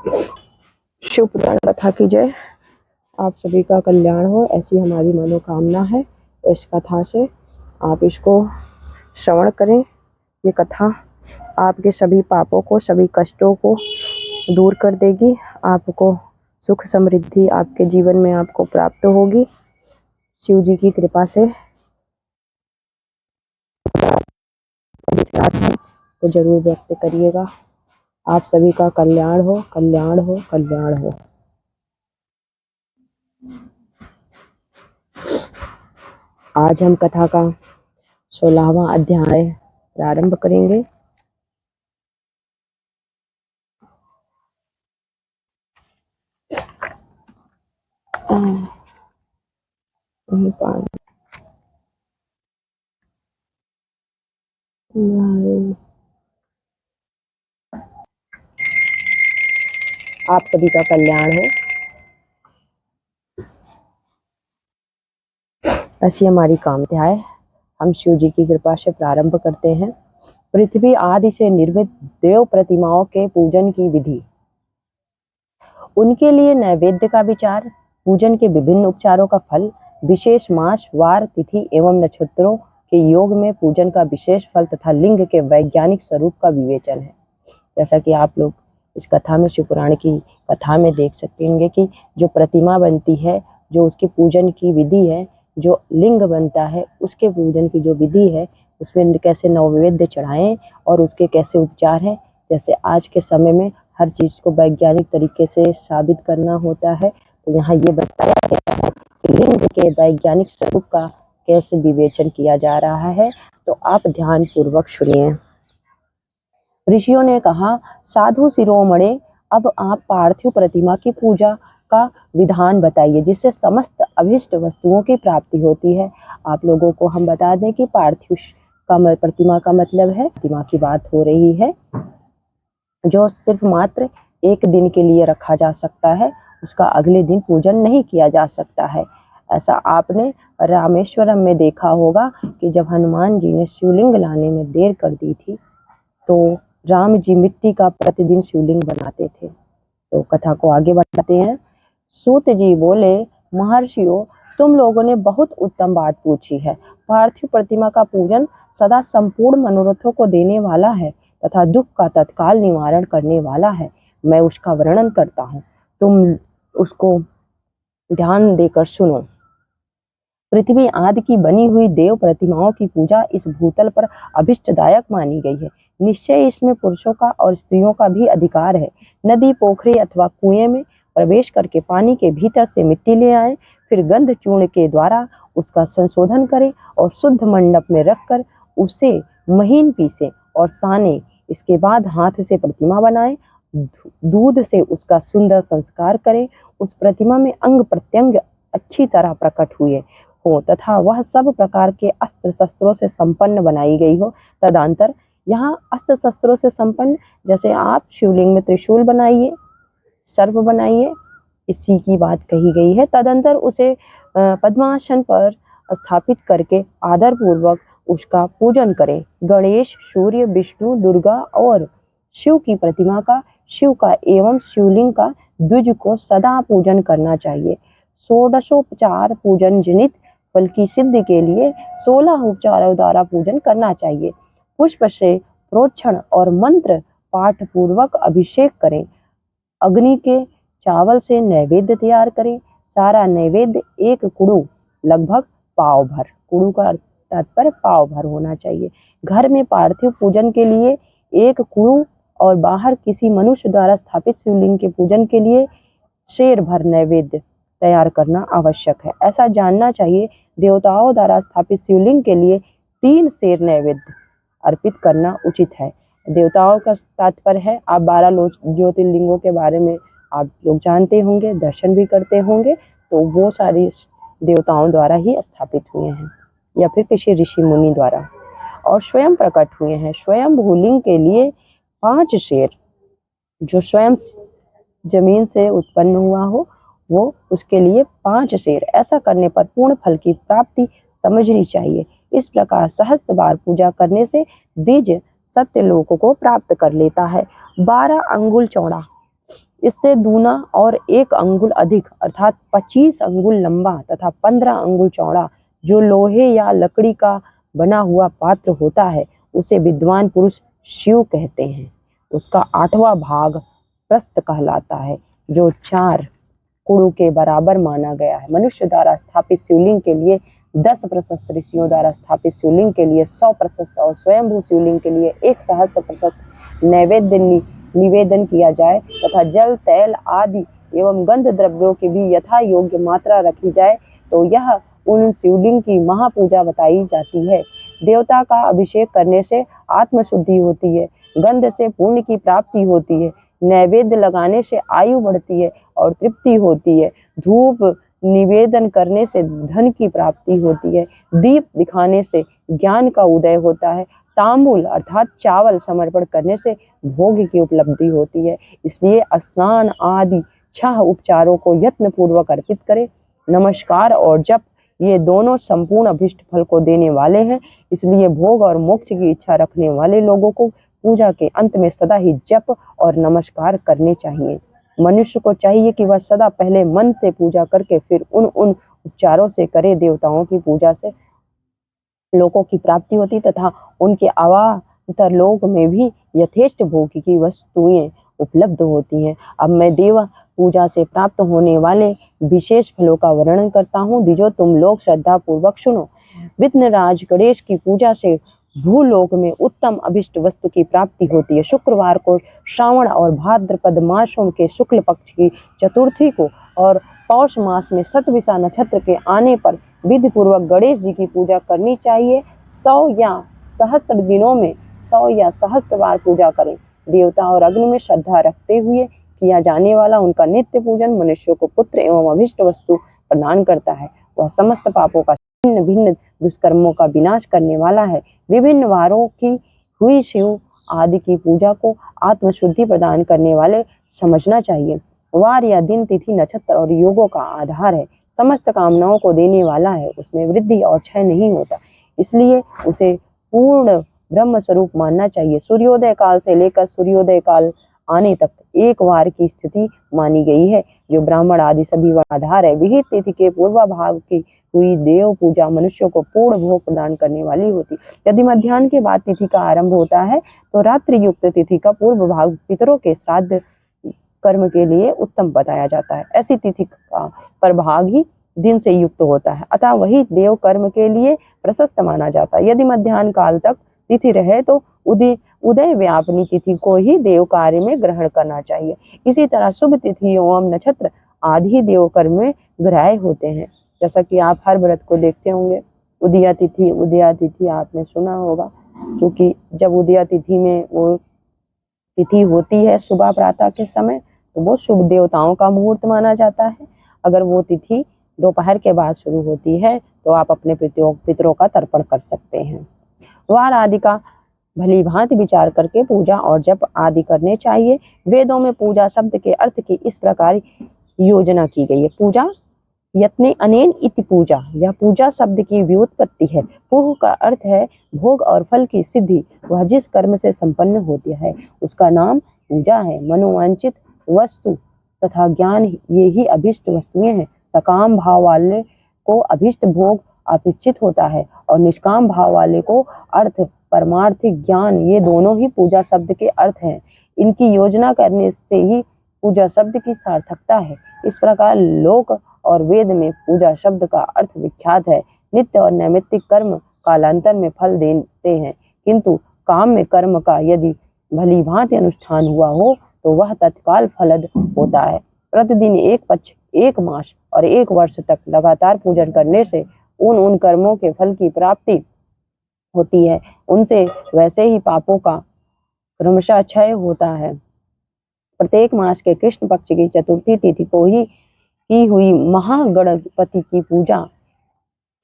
शिव पुराण कथा की जय। आप सभी का कल्याण हो, ऐसी हमारी मनोकामना है। इस कथा से आप इसको श्रवण करें। ये कथा आपके सभी पापों को, सभी कष्टों को दूर कर देगी। आपको सुख समृद्धि आपके जीवन में आपको प्राप्त होगी शिव जी की कृपा से। तो जरूर व्यक्त करिएगा। आप सभी का कल्याण हो, कल्याण हो, कल्याण हो। आज हम कथा का 16वां अध्याय प्रारंभ करेंगे। आप सभी का कल्याण हो, ऐसी हमारी कामना है। हम शिव जी की कृपा से प्रारंभ करते हैं। पृथ्वी आदि से निर्मित देव प्रतिमाओं के पूजन की विधि, उनके लिए नैवेद्य का विचार, पूजन के विभिन्न उपचारों का फल, विशेष मास, वार, तिथि एवं नक्षत्रों के योग में पूजन का विशेष फल तथा लिंग के वैज्ञानिक स्वरूप का विवेचन है। जैसा कि आप लोग इस कथा में, शिव पुराण की कथा में देख सकते हैं कि जो प्रतिमा बनती है, जो उसके पूजन की विधि है, जो लिंग बनता है, उसके पूजन की जो विधि है, उसमें कैसे नैवेद्य चढ़ाएं और उसके कैसे उपचार हैं। जैसे आज के समय में हर चीज को वैज्ञानिक तरीके से साबित करना होता है, तो यहाँ ये बताया गया है कि लिंग के वैज्ञानिक स्वरूप का कैसे विवेचन किया जा रहा है। तो आप ध्यान पूर्वक सुनिए। ऋषियों ने कहा, साधु शिरोमणे, अब आप पार्थिव प्रतिमा की पूजा का विधान बताइए जिससे समस्त अभिष्ट वस्तुओं की प्राप्ति होती है। आप लोगों को हम बता दें कि पार्थिव का प्रतिमा का मतलब है, प्रतिमा की बात हो रही है जो सिर्फ मात्र एक दिन के लिए रखा जा सकता है, उसका अगले दिन पूजन नहीं किया जा सकता है। ऐसा आपने रामेश्वरम में देखा होगा कि जब हनुमान जी ने शिवलिंग लाने में देर कर दी थी तो राम जी मिट्टी का प्रतिदिन शिवलिंग बनाते थे। तो कथा को आगे बढ़ाते हैं। सूत जी बोले, महर्षियों, तुम लोगों ने बहुत उत्तम बात पूछी है। पार्थिव प्रतिमा का पूजन सदा संपूर्ण मनोरथों को देने वाला है तथा दुख का तत्काल निवारण करने वाला है। मैं उसका वर्णन करता हूँ, तुम उसको ध्यान देकर सुनो। पृथ्वी आदि की बनी हुई देव प्रतिमाओं की पूजा इस भूतल पर अभिष्टदायक मानी गई है। निश्चय इसमें पुरुषों का और स्त्रियों का भी अधिकार है। नदी, पोखरी अथवा कुएं में प्रवेश करके पानी के भीतर से मिट्टी ले आए, फिर गंध चूर्ण के द्वारा उसका संशोधन करें और शुद्ध मंडप में रखकर उसे महीन पीसे और साने। इसके बाद हाथ से प्रतिमा बनाएं, दूध से उसका सुंदर संस्कार करें। उस प्रतिमा में अंग प्रत्यंग अच्छी तरह प्रकट हुए हो तथा वह सब प्रकार के अस्त्र शस्त्रों से संपन्न बनाई गई हो। तदंतर यहाँ अस्त्र शस्त्रों से संपन्न, जैसे आप शिवलिंग में त्रिशूल बनाइए, सर्प बनाइए, इसी की बात कही गई है। तदंतर उसे पद्मासन पर स्थापित करके आदर पूर्वक उसका पूजन करें। गणेश, सूर्य, विष्णु, दुर्गा और शिव की प्रतिमा का, शिव का एवं शिवलिंग का द्विज को सदा पूजन करना चाहिए। षोडशोपचार पूजन जनित फल की सिद्धि के लिए 16 उपचारों द्वारा पूजन करना चाहिए। पुष्प से प्रोक्षण और मंत्र पाठ पूर्वक अभिषेक करें। अग्नि के चावल से नैवेद्य तैयार करें। सारा नैवेद्य एक कुड़ू, लगभग पाव भर, कुड़ू का तात्पर्य पाव भर होना चाहिए। घर में पार्थिव पूजन के लिए एक कुड़ू और बाहर किसी मनुष्य द्वारा स्थापित शिवलिंग के पूजन के लिए शेर भर नैवेद्य तैयार करना आवश्यक है। ऐसा जानना चाहिए, देवताओं द्वारा स्थापित शिवलिंग के लिए 3 शेर नैवेद्य अर्पित करना उचित है। देवताओं का तात्पर्य है, आप 12 ज्योतिर्लिंगों के बारे में आप लोग जानते होंगे, दर्शन भी करते होंगे, तो वो सारी देवताओं द्वारा ही स्थापित हुए हैं या फिर किसी ऋषि मुनि द्वारा, और स्वयं प्रकट हुए हैं। स्वयं भूलिंग के लिए 5 शेर, जो स्वयं जमीन से उत्पन्न हुआ हो, वो उसके लिए 5 शेर। ऐसा करने पर पूर्ण फल की प्राप्ति समझनी चाहिए। इस प्रकार सहस्त्र बार पूजा करने से द्विज सत्य लोक को प्राप्त कर लेता है। 12 अंगुल चौड़ा इससे दूना और 1 अंगुल अधिक अर्थात 25 अंगुल लंबा तथा 15 अंगुल चौड़ा जो लोहे या लकड़ी का बना हुआ पात्र होता है उसे विद्वान पुरुष शिव कहते हैं। उसका 8वां भाग प्रस्थ कहलाता है जो 4 कुड़ों के बराबर माना गया है। मनुष्य द्वारा स्थापित शिवलिंग के लिए 10 प्रशस्त, ऋषियों द्वारा स्थापित शिवलिंग के लिए 100 प्रशस्त और स्वयंभू शिवलिंग के लिए 1 सहस्त्र प्रशस्त नैवेद्य निवेदन किया जाए तथा जल, तैल आदि एवं गंध द्रव्यों की भी यथा योग्य मात्रा रखी जाए तो यह उन शिवलिंग की महापूजा बताई जाती है। देवता का अभिषेक करने से आत्मशुद्धि होती है, गंध से पुण्य की प्राप्ति होती है, नैवेद्य लगाने से आयु बढ़ती है और तृप्ति होती है, धूप निवेदन करने से धन की प्राप्ति होती है, दीप दिखाने से ज्ञान का उदय होता है, तांबूल अर्थात चावल समर्पण करने से भोग की उपलब्धि होती है। इसलिए स्नान आदि 6 उपचारों को यत्न पूर्वक अर्पित करें। नमस्कार और जप ये दोनों संपूर्ण अभिष्ट फल को देने वाले हैं, इसलिए भोग और मोक्ष की इच्छा रखने वाले लोगों को पूजा के अंत में सदा ही जप और नमस्कार करने चाहिए। मनुष्य को चाहिए कि वह सदा पहले मन से पूजा करके फिर उन उपचारों से करे। देवताओं की पूजा से लोगों की प्राप्ति होती तथा उनके अवान्तर लोक में भी यथेष्ट भोग की वस्तुएं उपलब्ध होती हैं। अब मैं देव पूजा से प्राप्त होने वाले विशेष फलों का वर्णन करता हूँ, जो तुम लोग श्रद्धा पूर्वक सुनो। विघ्नराज गणेश की पूजा से भूलोक में उत्तम अभिष्ट वस्तु की प्राप्ति होती है। शुक्रवार को श्रावण और भाद्रपद मासों के शुक्ल पक्ष की चतुर्थी को और पौष मास में शतभिषा नक्षत्र के आने पर विधि पूर्वक गणेश जी की पूजा करनी चाहिए। 100 या सहस्त्र दिनों में 100 या सहस्त्र बार पूजा करें। देवता और अग्नि में श्रद्धा रखते हुए किया जाने वाला उनका नित्य पूजन मनुष्यों को पुत्र एवं अभिष्ट वस्तु प्रदान करता है। वह समस्त पापों का भिन्न भिन्न दुष्कर्मों का विनाश करने वाला है। विभिन्न वारों की हुई शिव आदि की पूजा को आत्मशुद्धि प्रदान करने वाले समझना चाहिए। वार या दिन, तिथि, नक्षत्र और योगों का आधार है, समस्त कामनाओं को देने वाला है, उसमें वृद्धि और क्षय नहीं होता, इसलिए उसे पूर्ण ब्रह्म स्वरूप मानना चाहिए। सूर्योदय काल से लेकर सूर्योदय काल आने तक 1 वार की स्थिति मानी गई है, जो ब्राह्मण आदि सभी का आधार है। विहित तिथि के पूर्व भाग की हुई देव पूजा मनुष्यों को पूर्ण भोग प्रदान करने वाली होती। यदि मध्याह्न के बाद तिथि का आरंभ होता है तो रात्रि युक्त तिथि का पूर्व भाग पितरों के श्राद्ध कर्म के लिए उत्तम बताया जाता है। ऐसी तिथि का प्रभाग ही दिन से युक्त होता है, अतः वही देव कर्म के लिए प्रशस्त माना जाता है। यदि मध्याह्न काल तक तिथि रहे तो उदय व्यापनी तिथि को ही देव कार्य में ग्रहण करना चाहिए। इसी तरह शुभ तिथि एवं नक्षत्र आदि देव कर्म में ग्राह्य होते हैं। जैसा कि आप हर व्रत को देखते होंगे, उदया तिथि आपने सुना होगा, क्योंकि जब उदया तिथि में वो तिथि होती है सुबह प्रातः के समय, तो वो शुभ देवताओं का मुहूर्त माना जाता है। अगर वो तिथि दोपहर के बाद शुरू होती है तो आप अपने पितरों का तर्पण कर सकते हैं। वार आदि का भली भांति विचार करके पूजा और जप आदि करने चाहिए। वेदों में पूजा शब्द के अर्थ की इस प्रकार योजना की गई है। पूजा यत्ने अनेन इति पूजा, यह पूजा शब्द की व्युत्पत्ति है। पूह का अर्थ है भोग और फल की सिद्धि। वह जिस कर्म से संपन्न होती है उसका नाम पूजा है। मनोवांछित वस्तु तथा ज्ञान ये ही अभिष्ट वस्तुएं हैं। सकाम भाव वाले को अभिष्ट भोग अपेक्षित होता है और निष्काम भाव वाले को अर्थ परमार्थिक ज्ञान, ये दोनों ही पूजा शब्द के अर्थ हैं। इनकी योजना करने से ही पूजा शब्द की सार्थकता है। इस प्रकार लोक और वेद में पूजा शब्द का अर्थ विख्यात है। नित्य और नैमित्तिक कर्म कालांतर में फल देते हैं, किंतु काम में कर्म का यदि भली भांति अनुष्ठान हुआ हो तो वह तत्काल फलद होता है। प्रतिदिन 1 पक्ष, 1 मास और 1 वर्ष तक लगातार पूजन करने से उन कर्मों के फल की प्राप्ति होती है। उनसे वैसे ही पापों का क्रमशः क्षय होता है। प्रत्येक मास के कृष्ण पक्ष की चतुर्थी तिथि को ही की हुई महागणपति की पूजा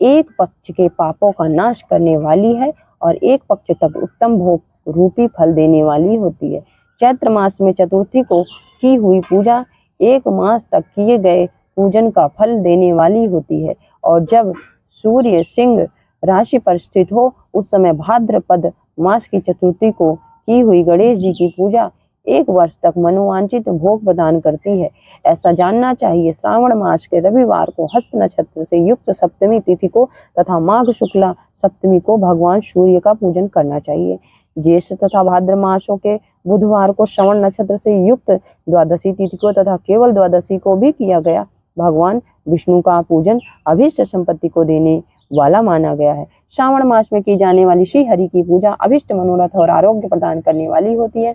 1 पक्ष के पापों का नाश करने वाली है और 1 पक्ष तक उत्तम भोग रूपी फल देने वाली होती है। चैत्र मास में चतुर्थी को की हुई पूजा 1 मास तक किए गए पूजन का फल देने वाली होती है और जब सूर्य सिंह राशि पर स्थित हो उस समय भाद्रपद मास की चतुर्थी को की हुई गणेश जी की पूजा एक वर्ष तक मनोवांछित भोग प्रदान करती है। ऐसा जानना चाहिए। श्रावण मास के रविवार को हस्त नक्षत्र से युक्त सप्तमी तिथि को तथा माघ शुक्ला सप्तमी को भगवान सूर्य का पूजन करना चाहिए। ज्येष्ठ तथा भाद्र मासों के बुधवार को श्रवण नक्षत्र से युक्त द्वादशी तिथि को तथा केवल द्वादशी को भी किया गया। भगवान विष्णु का पूजन अभीष्ट संपत्ति को देने वाला माना गया है। श्रावण मास में की जाने वाली श्री हरि की पूजा अभिष्ट मनोरथ और आरोग्य प्रदान करने वाली होती है।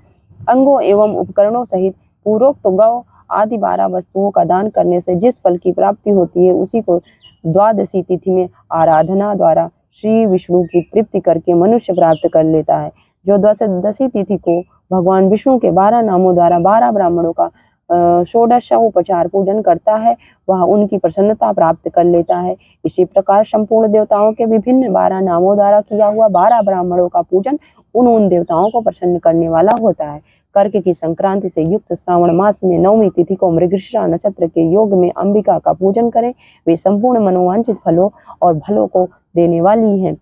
अंगों एवं उपकरणों सहित पूर्वोक्त गौ आदि 12 वस्तुओं का दान करने से जिस फल की प्राप्ति होती है उसी को द्वादशी तिथि में आराधना द्वारा श्री विष्णु की तृप्ति करके मनुष्य प्राप्त कर लेता है। जो द्वादशी तिथि को भगवान विष्णु के 12 नामों द्वारा 12 ब्राह्मणों का षोडशोपचार पूजन करता है वह उनकी प्रसन्नता प्राप्त कर लेता है। इसी प्रकार संपूर्ण देवताओं के विभिन्न 12 नामों द्वारा किया हुआ 12 ब्राह्मणों का पूजन उन देवताओं को प्रसन्न करने वाला होता है। कर्क की संक्रांति से युक्त श्रावण मास में नवमी तिथि को मृगशिरा नक्षत्र के योग में अंबिका का पूजन करें। वे संपूर्ण मनोवांछित फलों और भलों को देने वाली हैं।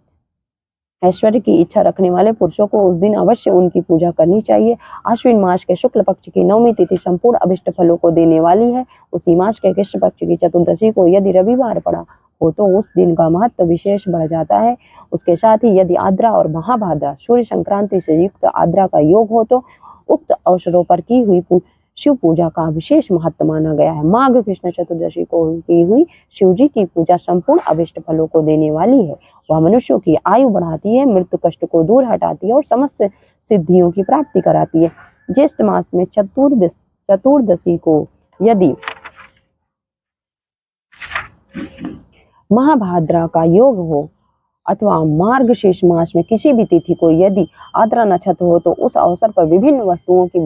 ऐश्वर्य की इच्छा रखने वाले पुरुषों को उस दिन अवश्य उनकी पूजा करनी चाहिए। आश्विन मास के शुक्ल पक्ष की नवमी तिथि संपूर्ण अभिष्ट फलों को देने वाली है। उसी मास के कृष्ण पक्ष की चतुर्दशी को यदि रविवार पड़ा हो तो उस दिन का महत्व विशेष बढ़ जाता है। उसके साथ ही यदि आद्रा और महाभाद्रा सूर्य संक्रांति से युक्त आद्रा का योग हो तो उक्त अवसरों पर की हुई शिव पूजा का विशेष महत्व माना गया है। माघ कृष्ण चतुर्दशी को की हुई शिव जी की पूजा संपूर्ण अभिष्ट फलों को देने वाली है। वह मनुष्यों की आयु बढ़ाती है, मृत्यु कष्ट को दूर हटाती है और समस्त सिद्धियों की प्राप्ति कराती है। ज्येष्ठ मास में चतुर्दशी को यदि महाभाद्रा का योग हो अथवा मार्गशीर्ष मास में किसी भी तिथि को यदि आद्रा नक्षत्र हो तो उस अवसर पर विभिन्न वस्तुओं की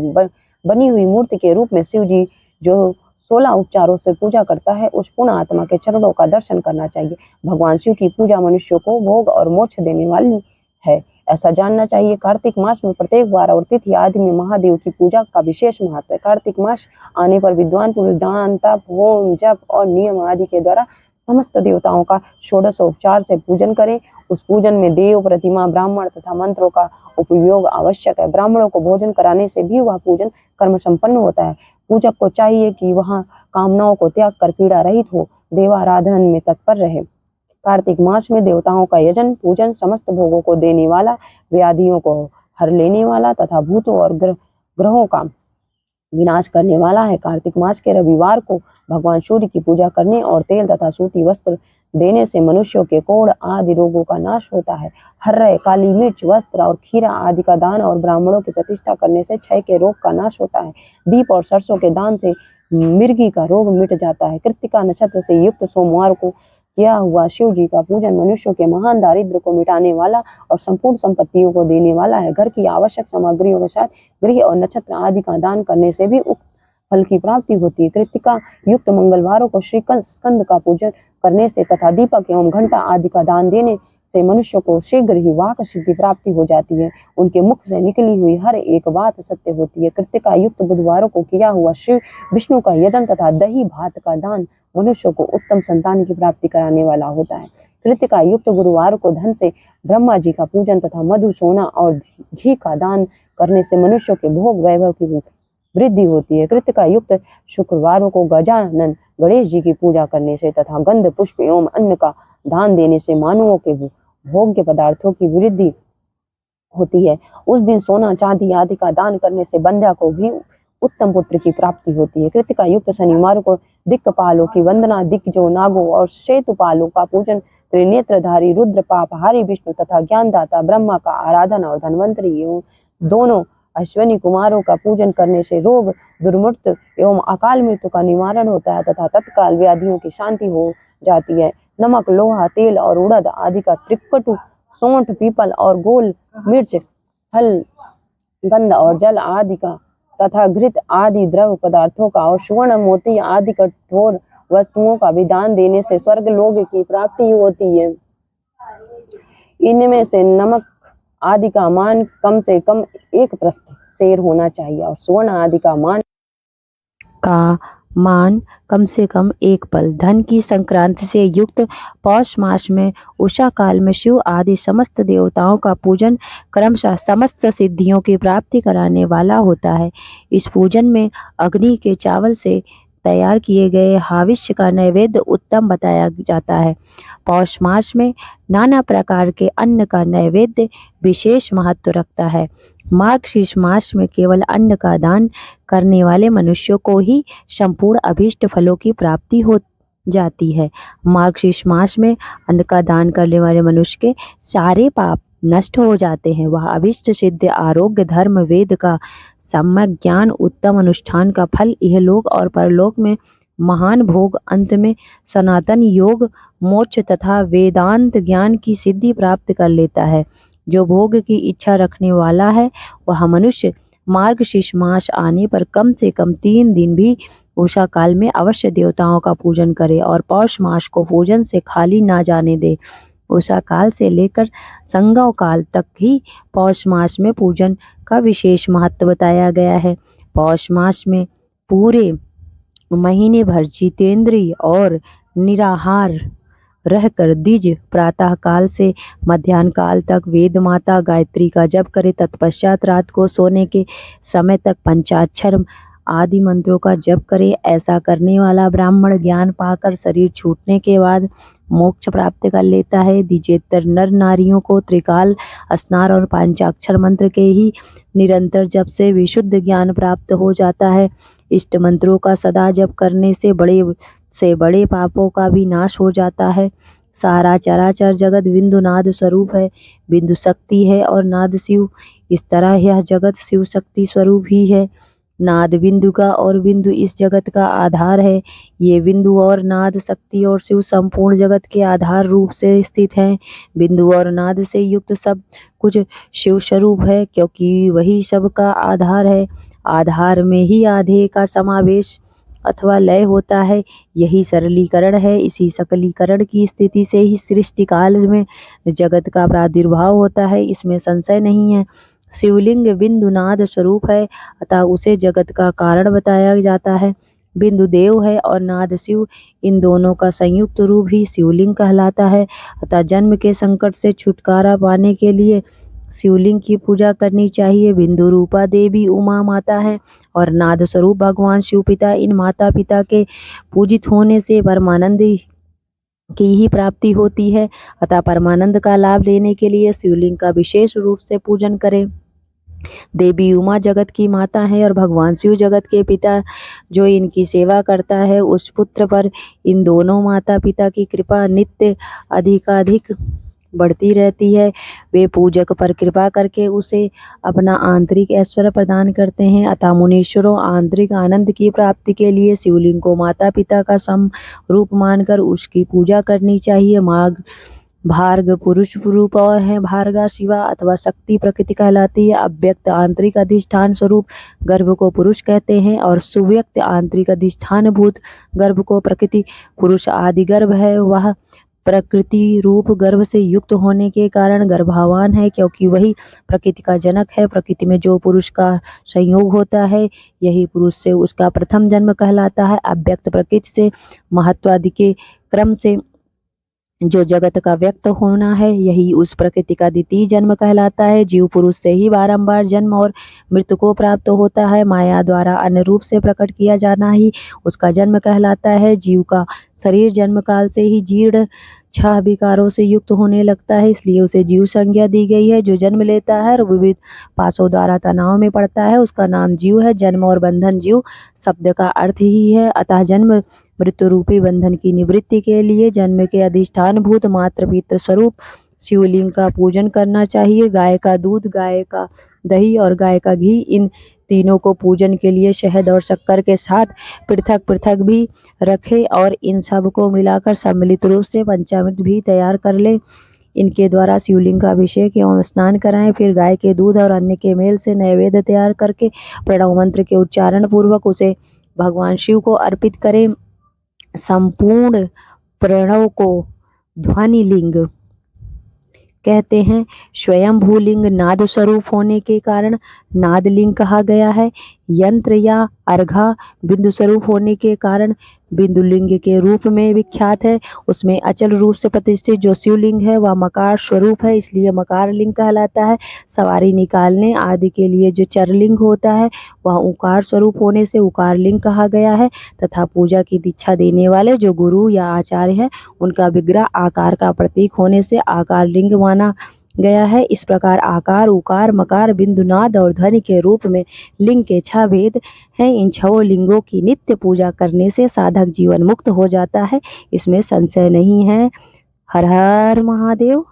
बनी हुई मूर्ति के रूप में शिव जी जो 16 उपचारों से पूजा करता है उस पुण्य आत्मा के चरणों का दर्शन करना चाहिए। भगवान शिव की पूजा मनुष्यों को भोग और मोक्ष देने वाली है, ऐसा जानना चाहिए। कार्तिक मास में प्रत्येक वार और तिथि आदि में महादेव की पूजा का विशेष महत्व है। कार्तिक मास आने पर विद्वान पुरुष दान तप होम जप और नियम आदि के द्वारा समस्त देवताओं का षोडशोपचार से पूजन करें। उस पूजन में देव प्रतिमा ब्राह्मण तथा मंत्रों का उपयोग आवश्यक है। ब्राह्मणों को भोजन कराने से भी वह पूजन कर्म संपन्न होता है। पूजक को चाहिए कि वह कामनाओं को त्याग कर पीड़ा रहित हो देवाराधन में तत्पर रहे। कार्तिक मास में देवताओं का यजन पूजन समस्त भोगों को देने वाला, व्याधियों को हर लेने वाला तथा भूतों और ग्रहों का विनाश करने वाला है। कार्तिक मास के रविवार को भगवान सूर्य की पूजा करने और तेल तथा सूती वस्त्र देने से मनुष्यों के कोढ़ आदि रोगों का नाश होता है। हर्रे, काली मिर्च, वस्त्र और खीरा आदि का दान और ब्राह्मणों की प्रतिष्ठा करने से क्षय के रोग का नाश होता है। दीप और सरसों के दान से मिर्गी का रोग मिट जाता है। कृत्तिका नक्षत्र से युक्त सोमवार को किया हुआ शिव जी का पूजन मनुष्यों के महान दारिद्र्य को मिटाने वाला और संपूर्ण संपत्तियों को देने वाला है। घर की आवश्यक सामग्रियों के साथ गृह और नक्षत्र आदि का दान करने से भी उक्त फल की प्राप्ति होती है। कृत्तिका युक्त मंगलवारों को श्री स्कंद का पूजन करने से तथा दीपक एवं घंटा आदि का दान देने से मनुष्य को शीघ्र ही वाक सिद्धि प्राप्ति हो जाती है। उनके मुख से निकली हुई हर एक बात सत्य होती है। कृत्तिका युक्त बुधवारों को किया हुआ श्री विष्णु का यजन तथा दही भात का दान मनुष्य को उत्तम संतान की प्राप्ति कराने वाला होता है। कृत्तिका युक्त गुरुवार को धन से ब्रह्मा जी का पूजन तथा मधु सोना और घी का दान करने से मनुष्य के भोग वैभव की वृद्धि होती है। कृत्तिका युक्त शुक्रवारों को गजानन गणेश जी की पूजा करने से तथा गंध पुष्प एवं अन्न का दान देने से मानवों के भोग्य पदार्थों की वृद्धि होती है। उस दिन सोना चांदी आदि का दान करने से बंध्या को भी उत्तम पुत्र की प्राप्ति होती है। कृत्तिका युक्त शनिवार को दिक्पालों की वंदना, दिग्गजों, नागों और सेतुपालों का पूजन, त्रिनेत्रधारी रुद्र, पापहारी विष्णु तथा ज्ञानदाता ब्रह्मा का आराधना और धन्वंतरी एवं दोनों अश्विनी कुमारों का पूजन करने से रोग, दुर्मृत्यु एवं अकाल मृत्यु का निवारण होता है तथा तत्काल व्याधियों की शांति हो जाती है। नमक, लोहा, तेल और उड़द आदि का त्रिकटु, सौंठ, पीपल और गोल मिर्च, फल, गंध और जल आदि का तथा घृत आदि द्रव पदार्थों का और सुवर्ण, मोती आदि कठोर वस्तुओं का विधान देने से स्वर्ग लोक की प्राप्ति होती है। इनमें से नमक आदि का मान कम से कम 1 प्रस्थ शेर होना चाहिए और सुवर्ण आदि का मान का मान कम से कम एक पल। धन की संक्रांति से युक्त पौष मास में उषा काल में शिव आदि समस्त देवताओं का पूजन क्रमशः समस्त सिद्धियों की प्राप्ति कराने वाला होता है। इस पूजन में अग्नि के चावल से तैयार किए गए हाविष्य का नैवेद्य उत्तम बताया जाता है। पौष मास में नाना प्रकार के अन्न का नैवेद्य विशेष महत्व रखता है। मार्गशीर्ष मास में केवल अन्न का दान करने वाले मनुष्यों को ही संपूर्ण अभीष्ट फलों की प्राप्ति हो जाती है। मार्गशीर्ष मास में अन्न का दान करने वाले मनुष्य के सारे पाप नष्ट हो जाते हैं। वह अभीष्ट सिद्ध आरोग्य धर्म वेद का सम्यक ज्ञान उत्तम अनुष्ठान का फल इहलोक और परलोक में महान भोग अंत में सनातन योग मोक्ष तथा वेदांत ज्ञान की सिद्धि प्राप्त कर लेता है। जो भोग की इच्छा रखने वाला है वह मनुष्य मार्गशीर्ष मास आने पर कम से कम 3 दिन भी उषा काल में अवश्य देवताओं का पूजन करे और पौष मास को पूजन से खाली ना जाने दे। उषा काल से लेकर संगव काल तक ही पौष मास में पूजन का विशेष महत्व बताया गया है। पौष मास में पूरे महीने भर जितेंद्रिय और निराहार रहकर द्विज प्रातः काल से मध्याह्न काल तक वेद माता गायत्री का जप करे। तत्पश्चात रात को सोने के समय तक पंचाक्षर आदि मंत्रों का जप करे। ऐसा करने वाला ब्राह्मण ज्ञान पाकर शरीर छूटने के बाद मोक्ष प्राप्त कर लेता है। द्विजेतर नर नारियों को त्रिकाल स्नान और पंचाक्षर मंत्र के ही निरंतर जप से विशुद्ध ज्ञान प्राप्त हो जाता है। इष्ट मंत्रों का सदा जप करने से बड़े पापों का भी नाश हो जाता है। सारा चराचर जगत बिंदु नाद स्वरूप है। बिंदु शक्ति है और नाद शिव। इस तरह यह जगत शिव शक्ति स्वरूप ही है। नाद बिंदु का और बिंदु इस जगत का आधार है। ये बिंदु और नाद शक्ति और शिव संपूर्ण जगत के आधार रूप से स्थित हैं। बिंदु और नाद से युक्त सब कुछ शिव स्वरूप है, क्योंकि वही सबका आधार है। आधार में ही आधे का समावेश अथवा लय होता है। यही सरलीकरण है। इसी सकलीकरण की स्थिति से ही सृष्टि काल में जगत का प्रादुर्भाव होता है, इसमें संशय नहीं है। शिवलिंग बिंदु नाद स्वरूप है, अतः उसे जगत का कारण बताया जाता है। बिंदु देव है और नाद शिव, इन दोनों का संयुक्त रूप ही शिवलिंग कहलाता है। अतः जन्म के संकट से छुटकारा पाने के लिए शिवलिंग की पूजा करनी चाहिए। बिंदु रूपा देवी उमा माता है और नाद स्वरूप भगवान शिव पिता। इन माता पिता के पूजित होने से परमानंद की ही प्राप्ति होती है। अतः परमानंद का लाभ लेने के लिए शिवलिंग का विशेष रूप से पूजन करें। देवी उमा जगत की माता है और भगवान शिव जगत के पिता। जो इनकी सेवा करता है उस पुत्र पर इन दोनों माता पिता की कृपा नित्य अधिकाधिक बढ़ती रहती है। वे पूजक पर कृपा करके उसे अपना आंतरिक ऐश्वर्य प्रदान करते हैं। अतः मुनीश्वरों आंतरिक आनंद की प्राप्ति के लिए शिवलिंग को माता पिता का सम रूप मानकर उसकी पूजा करनी चाहिए। भार्ग पुरुष रूप और है भार्गा शिवा अथवा शक्ति प्रकृति कहलाती है। अव्यक्त आंतरिक अधिष्ठान स्वरूप गर्भ को पुरुष कहते हैं और सुव्यक्त आंतरिक अधिष्ठान भूत गर्भ को प्रकृति। पुरुष आदि गर्भ है, वह प्रकृति रूप गर्भ से युक्त होने के कारण गर्भावान है, क्योंकि वही प्रकृति का जनक है। प्रकृति में जो पुरुष का संयोग होता है यही पुरुष से उसका प्रथम जन्म कहलाता है। अव्यक्त प्रकृति से महत्वादि के क्रम से जो जगत का व्यक्त होना है यही उस प्रकृति का द्वितीय जन्म कहलाता है। जीव पुरुष से ही बारंबार जन्म और मृत्यु को प्राप्त होता है। माया द्वारा अन्य रूप से प्रकट किया जाना ही उसका जन्म कहलाता है। जीव का शरीर जन्म काल से ही जीर्ण छह विकारों से युक्त होने लगता है, इसलिए उसे जीव संज्ञा दी गई है। जो जन्म लेता है और विविध पाशों द्वारा तनाव में पड़ता है उसका नाम जीव है। जन्म और बंधन जीव शब्द का अर्थ ही है। अतः जन्म मृत्यु रूपी बंधन की निवृत्ति के लिए जन्म के अधिष्ठान भूत मात्र पितृ स्वरूप शिवलिंग का पूजन करना चाहिए। गाय का दूध, गाय का दही और गाय का घी, इन तीनों को पूजन के लिए शहद और शक्कर के साथ पृथक पृथक भी रखें और इन सब को मिलाकर सम्मिलित रूप से पंचामृत भी तैयार कर ले। इनके द्वारा शिवलिंग का अभिषेक एवं स्नान कराएं। फिर गाय के दूध और अन्न के मेल से नैवेद्य तैयार करके प्रणव मंत्र के उच्चारण पूर्वक उसे भगवान शिव को अर्पित करें। संपूर्ण प्रणव को ध्वनि लिंग कहते हैं। स्वयं भूलिंग नाद स्वरूप होने के कारण नादलिंग कहा गया है। यंत्र या अर्घा बिंदु स्वरूप होने के कारण बिंदु लिंग के रूप में विख्यात है। उसमें अचल रूप से प्रतिष्ठित जो शिवलिंग है वह मकार स्वरूप है, इसलिए मकार लिंग कहलाता है। सवारी निकालने आदि के लिए जो चरलिंग होता है वह उकार स्वरूप होने से उकार लिंग कहा गया है तथा पूजा की दीक्षा देने वाले जो गुरु या आचार्य हैं उनका विग्रह आकार का प्रतीक होने से आकार लिंग माना गया है। इस प्रकार आकार, उकार, मकार, बिंदु, नाद और ध्वनि के रूप में लिंग के 6 भेद हैं। इन 6 लिंगों की नित्य पूजा करने से साधक जीवन मुक्त हो जाता है, इसमें संशय नहीं है। हर हर महादेव।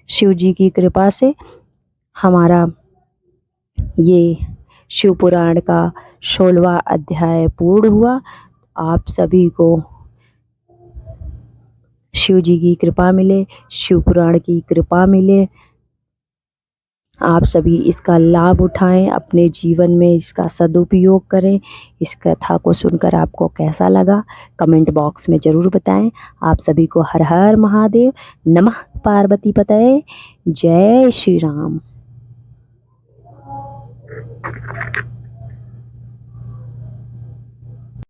शिव जी की कृपा से हमारा ये शिव पुराण का 16वां अध्याय पूर्ण हुआ। आप सभी को शिव जी की कृपा मिले, शिव पुराण की कृपा मिले। आप सभी इसका लाभ उठाएं, अपने जीवन में इसका सदुपयोग करें। इस कथा को सुनकर आपको कैसा लगा कमेंट बॉक्स में ज़रूर बताएं। आप सभी को हर हर महादेव। नमः पार्वती पतये। जय श्री राम।